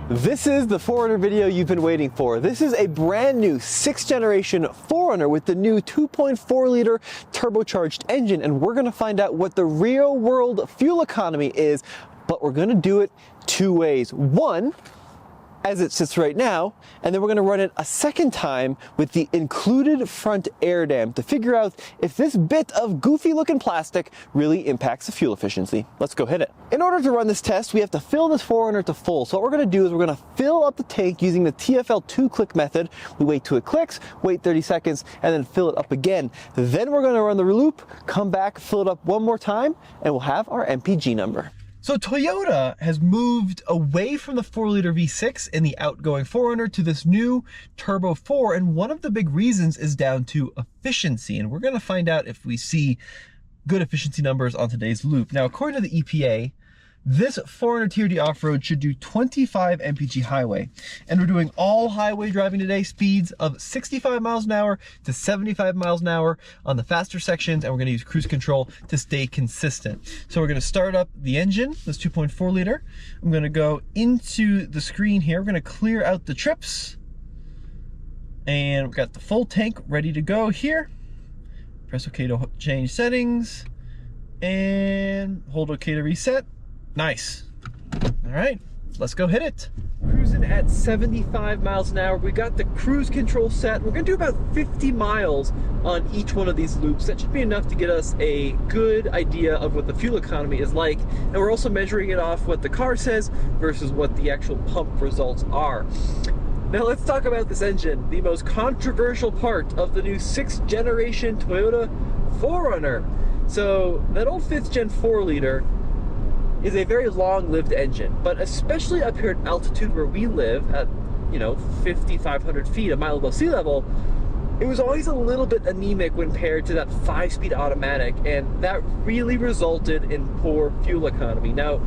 This is the 4Runner video you've been waiting for. This is a brand new 6th generation 4Runner with the new 2.4 liter turbocharged engine, and we're gonna find out what the real world fuel economy is, but we're gonna do it two ways. One, as it sits right now, and then we're gonna run it a second time with the included front air dam to figure out if this bit of goofy looking plastic really impacts the fuel efficiency. Let's go hit it. In order to run this test, we have to fill this 4Runner to full. So what we're gonna do is we're gonna fill up the tank using the TFL 2-click method. We wait till it clicks, wait 30 seconds, and then fill it up again. Then we're gonna run the loop, come back, fill it up one more time, and we'll have our MPG number. So Toyota has moved away from the 4-liter V6 in the outgoing 4Runner to this new Turbo 4, and one of the big reasons is down to efficiency, and we're going to find out if we see good efficiency numbers on today's loop. Now, according to the EPA, this 4Runner TRD off-road should do 25 mpg highway, and we're doing all highway driving today, speeds of 65 miles an hour to 75 miles an hour on the faster sections, and we're going to use cruise control to stay consistent. So we're going to start up the engine, this 2.4 liter. I'm going to go into the screen here. We're going to clear out the trips, and we've got the full tank ready to go here. Press OK to change settings, and hold OK to reset. Nice. All right, let's go hit it. Cruising at 75 miles an hour. We got the cruise control set. We're gonna do about 50 miles on each one of these loops. That should be enough to get us a good idea of what the fuel economy is like. And we're also measuring it off what the car says versus what the actual pump results are. Now let's talk about this engine, the most controversial part of the new 6th generation Toyota 4Runner. So that old 5th gen 4 liter is a very long-lived engine, but especially up here at altitude where we live at, 5,500 feet, a mile above sea level, it was always a little bit anemic when paired to that 5-speed automatic, and that really resulted in poor fuel economy. Now,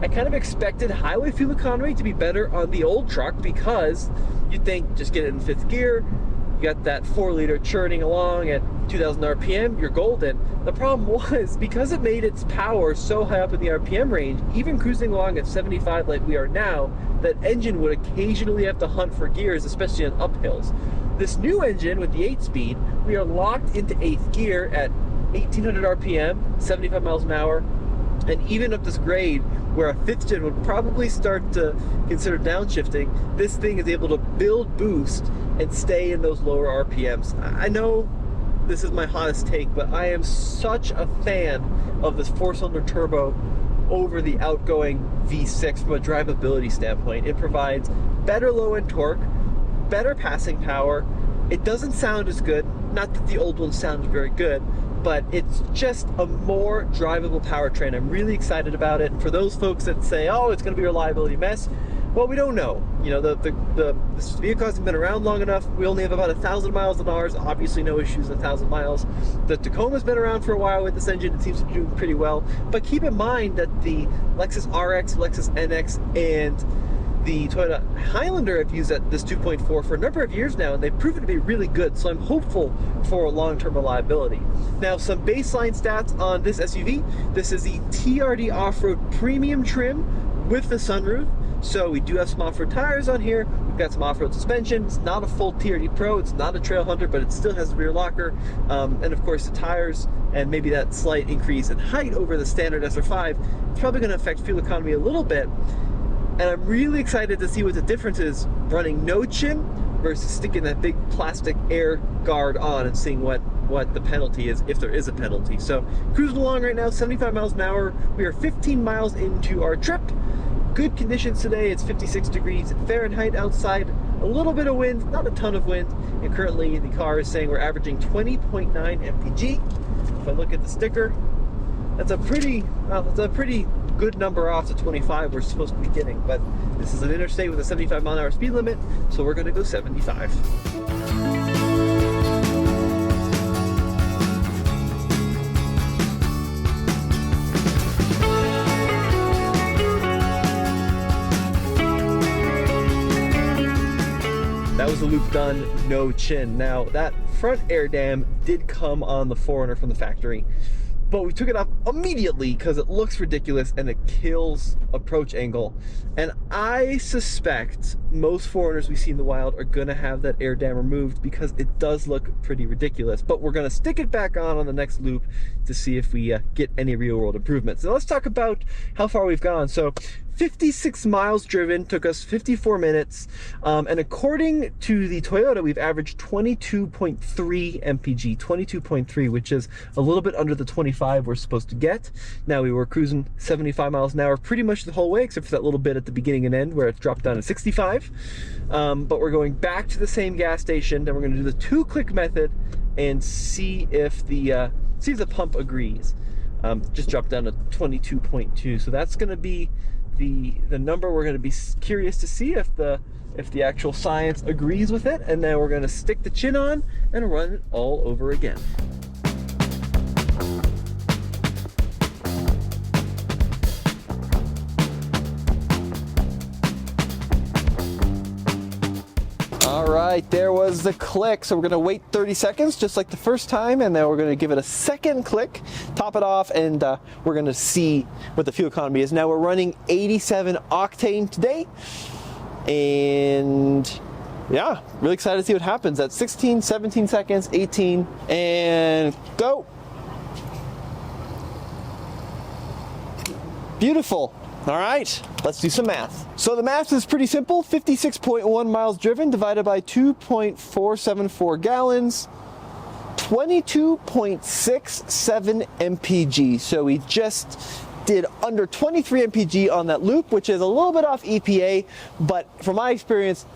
I kind of expected highway fuel economy to be better on the old truck because you'd think just get it in 5th gear, you got that 4 liter churning along at 2,000 RPM, you're golden. The problem was, because it made its power so high up in the RPM range, even cruising along at 75 like we are now, that engine would occasionally have to hunt for gears, especially on uphills. This new engine with the 8-speed, we are locked into 8th gear at 1,800 RPM, 75 miles an hour, and even up this grade where a 5th gen would probably start to consider downshifting, this thing is able to build boost and stay in those lower RPMs. I know this is my hottest take, but I am such a fan of this 4-cylinder turbo over the outgoing V6 from a drivability standpoint. It provides better low-end torque, better passing power. It doesn't sound as good, not that the old one sounded very good, but it's just a more drivable powertrain. I'm really excited about it. For those folks that say, oh, it's gonna be a reliability mess, well, we don't know. This vehicle hasn't been around long enough. We only have about 1,000 miles on ours. Obviously no issues in 1,000 miles. The Tacoma's been around for a while with this engine. It seems to be doing pretty well. But keep in mind that the Lexus RX, Lexus NX, and the Toyota Highlander have used this 2.4 for a number of years now, and they've proven to be really good, so I'm hopeful for long-term reliability. Now, some baseline stats on this SUV. This is the TRD Off-Road Premium trim with the sunroof. So we do have some off-road tires on here. We've got some off-road suspension. It's not a full TRD Pro. It's not a Trail Hunter, but it still has a rear locker. And of course the tires and maybe that slight increase in height over the standard SR5. It's probably going to affect fuel economy a little bit. And I'm really excited to see what the difference is running no chin versus sticking that big plastic air guard on and seeing what the penalty is, if there is a penalty. So cruising along right now, 75 miles an hour. We are 15 miles into our trip. Good conditions today. It's 56 degrees Fahrenheit outside. A little bit of wind, not a ton of wind. And currently the car is saying we're averaging 20.9 mpg. If I look at the sticker, that's a pretty good number off the 25 we're supposed to be getting. But this is an interstate with a 75 mile an hour speed limit, so we're gonna go 75. That was the loop done, no chin. Now, that front air dam did come on the 4Runner from the factory. but we took it off immediately because it looks ridiculous and it kills approach angle. And I suspect most 4Runners we see in the wild are gonna have that air dam removed because it does look pretty ridiculous. But we're gonna stick it back on the next loop to see if we get any real world improvements. Now let's talk about how far we've gone. So 56 miles driven, took us 54 minutes, and according to the Toyota, we've averaged 22.3 mpg, 22.3, which is a little bit under the 25 we're supposed to get. Now we were cruising 75 miles an hour pretty much the whole way, except for that little bit at the beginning and end where it dropped down to 65. But we're going back to the same gas station, and we're going to do the 2-click method and see if the pump agrees. Just dropped down to 22.2, so that's going to be the number. We're going to be curious to see if the actual science agrees with it, and then we're going to stick the chin on and run it all over again. All right, there was the click. So we're gonna wait 30 seconds, just like the first time, and then we're gonna give it a second click, top it off, and we're gonna see what the fuel economy is. Now we're running 87 octane today, and yeah, really excited to see what happens at 16, 17 seconds, 18, and go. Beautiful. All right, let's do some math. So the math is pretty simple. 56.1 miles driven divided by 2.474 gallons, 22.67 mpg. So we just did under 23 mpg on that loop, which is a little bit off EPA, but from my experience,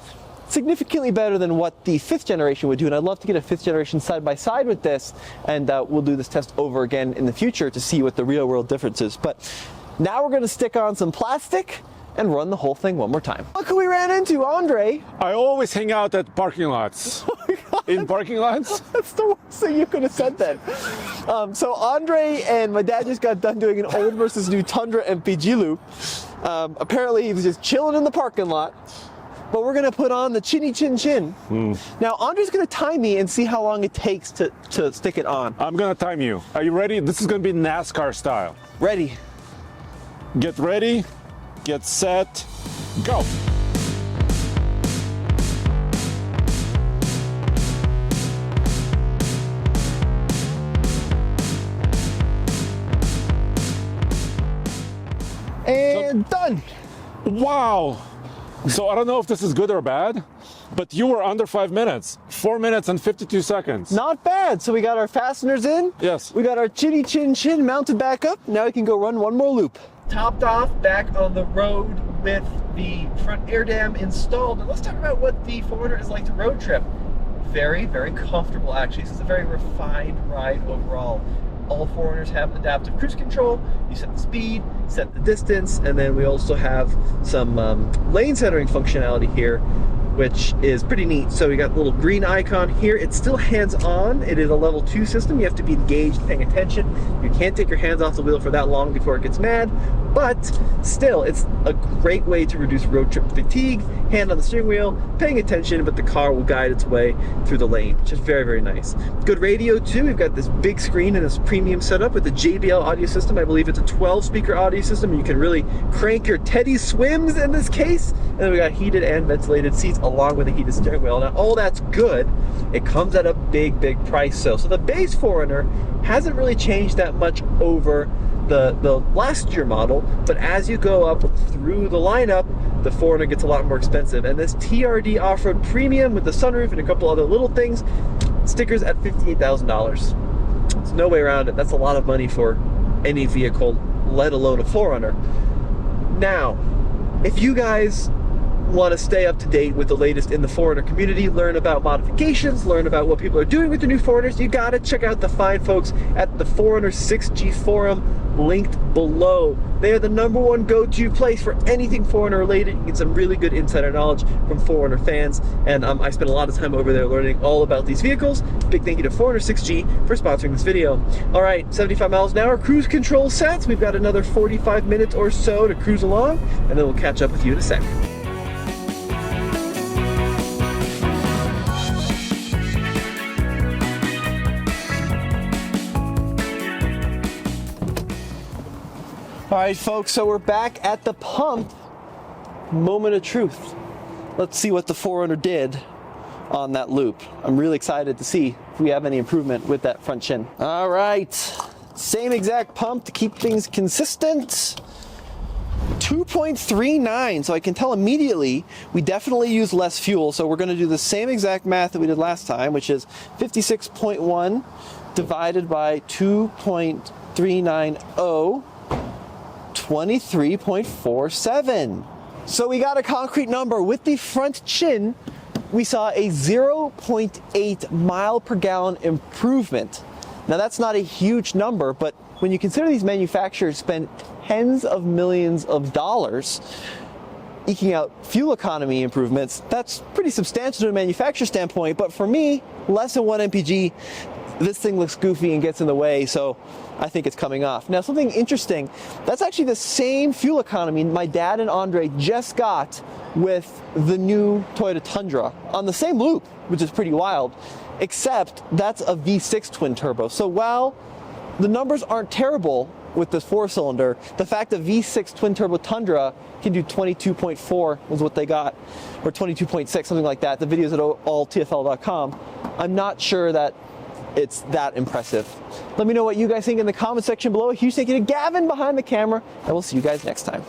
significantly better than what the 5th generation would do. And I'd love to get a 5th generation side by side with this, and we'll do this test over again in the future to see what the real world difference is. But now we're going to stick on some plastic and run the whole thing one more time. Look who we ran into, Andre. I always hang out at parking lots. In parking lots? That's the worst thing you could have said then. So Andre and my dad just got done doing an old versus new Tundra MPG loop. Apparently he was just chilling in the parking lot. But we're going to put on the chinny chin chin. Now Andre's going to time me and see how long it takes to stick it on. I'm going to time you. Are you ready? This is going to be NASCAR style. Ready. Get ready, get set, go. And done. Wow. So I don't know if this is good or bad, but you were under 5 minutes. 4 minutes and 52 seconds. Not bad. So we got our fasteners in. Yes. We got our chinny chin chin mounted back up. Now we can go run one more loop. Topped off, back on the road with the front air dam installed. And let's talk about what the 4Runner is like to road trip. Very, very comfortable actually. This is a very refined ride overall. All 4Runners have adaptive cruise control. You set the speed, set the distance, and then we also have some lane centering functionality here, which is pretty neat. So we got a little green icon here. It's still hands-on. It is a level 2 system. You have to be engaged, paying attention. You can't take your hands off the wheel for that long before it gets mad, but still, it's a great way to reduce road trip fatigue. Hand on the steering wheel, paying attention, but the car will guide its way through the lane, which is very, very nice. Good radio too. We've got this big screen and this premium setup with the JBL audio system. I believe it's a 12-speaker audio system. You can really crank your Teddy Swims in this case. And then we got heated and ventilated seats along with a heated steering wheel. Now, all that's good. It comes at a big, big price. So the base 4Runner hasn't really changed that much over the last year model, but as you go up through the lineup, the 4Runner gets a lot more expensive. And this TRD Off-Road Premium with the sunroof and a couple other little things, stickers at $58,000. There's no way around it. That's a lot of money for any vehicle, let alone a 4Runner. Now, if you guys want to stay up to date with the latest in the 4Runner community, learn about modifications, learn about what people are doing with the new 4Runners, you gotta check out the fine folks at the 4Runner 6G forum, linked below. They are the #1 go-to place for anything 4Runner related. You get some really good insider knowledge from 4Runner fans, and I spent a lot of time over there learning all about these vehicles. Big thank you to 4Runner 6G for sponsoring this video. All right, 75 miles an hour, cruise control sets. We've got another 45 minutes or so to cruise along, and then we'll catch up with you in a sec. All right, folks, so we're back at the pump. Moment of truth. Let's see what the 4Runner did on that loop. I'm really excited to see if we have any improvement with that front chin. All right, same exact pump to keep things consistent. 2.39, so I can tell immediately we definitely use less fuel. So we're going to do the same exact math that we did last time, which is 56.1 divided by 2.390, 23.47. So we got a concrete number. With the front chin, we saw a 0.8 mile per gallon improvement. Now that's not a huge number, but when you consider these manufacturers spend tens of millions of dollars eking out fuel economy improvements, that's pretty substantial to a manufacturer standpoint. But for me, less than 1 mpg, this thing looks goofy and gets in the way, so I think it's coming off. Now, something interesting, that's actually the same fuel economy my dad and Andre just got with the new Toyota Tundra on the same loop, which is pretty wild, except that's a V6 twin turbo. So while the numbers aren't terrible with this 4-cylinder, the fact that V6 twin turbo Tundra can do 22.4 was what they got, or 22.6, something like that. The video's at alltfl.com. I'm not sure that it's that impressive. Let me know what you guys think in the comment section below. A huge thank you to Gavin behind the camera, and we'll see you guys next time.